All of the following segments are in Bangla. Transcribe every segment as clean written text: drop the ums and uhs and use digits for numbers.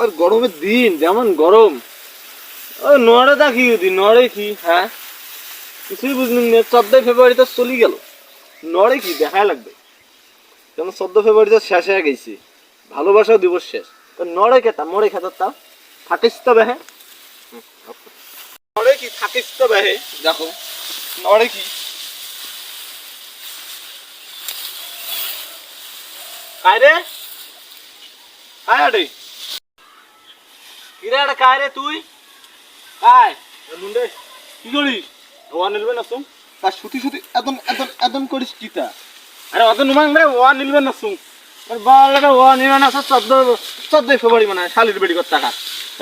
আর গরমের দিন যেমন গরম, ওই নড়ে দেখি যদি নড়ে কি, হ্যাঁ কিছুই বুঝলি না। 14 ফেব্রুয়ারি তো চলে গেল, নড়ে কি দেখাই লাগবে। যেমন 14 ফেব্রুয়ারি তো শেষ হয়ে গেছে, ভালোবাসা দিবস শেষ, তো নড়ে কেতা মরে খেত তা থাকিস তো বেহে, নড়ে কি থাকিস তো বেহে, দেখো নড়ে কি কায়রে কায়রে কিরে এটা কায়রে তুই কায় মুন্ডে কি করিস? ওয়া নিলবে না তুম তা সুতি সুতি এদন এদন এদন করিস কিতা? আরে অত নুমাং রে ওয়া নিলবে না তুম আর বালাটা ওয়া নিবে না 14 ফেব্রুয়ারি মানে শালির বেড়ি কত টাকা।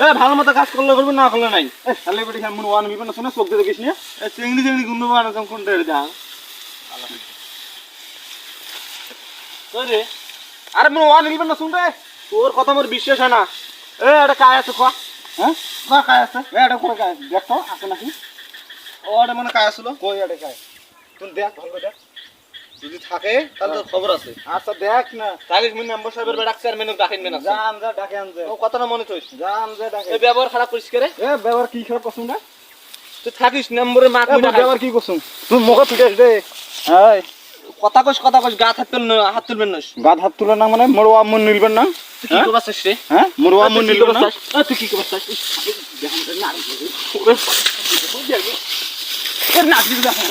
এ ভালো মতো কাজ করলে করবি, না করলে নাই। এ শালির বেড়ি কেমন ওয়া নিবে না শুনে চোখ দিয়ে দেখিস না। এ চিংড়ি চিংড়ি গুন্ডু বানা তখন কোনটা যা রে। আরে মন ওয়া নিলবে না শুন রে, তোর কথা মোর বিশ্বাস হয় না। এ এটা কায় আছে খা, হ্যাঁ না কায় আছে, এ এটা কোন কায় দেখ তো আছে নাকি। ও এটা মনে কায় আসলো, কই এটা কায় তুই দেখ ভালো করে দেখ, যদি থাকে তাহলে তোর খবর আছে। আচ্ছা দেখ না, কালিশ মিন নাম্বার সাহেবের বেড়া চেয়ারম্যান ডাকেন মেনা জান যা ডাকে আন দে। ও কথাটা মনে থইস, জান যা ডাকে। এই ব্যবহার খারাপ করিস করে। এ ব্যবহার কি খারাপ করছুম না, তুই থাকিস নম্বরে মা কই ব্যবহার কি করছুম তুই মুখে তুলিস দে। এই কথা কইস গা হাত তুলন হাত তুলবেন না, গা হাত তুলন না মানে মোরওয়া মন নিলবেন না। তুই কি করছস রে? হ্যাঁ মোরওয়া মন নিলবেন না। তুই কি করছস? দেখুন না ওরে এ না দিবি দেখুন।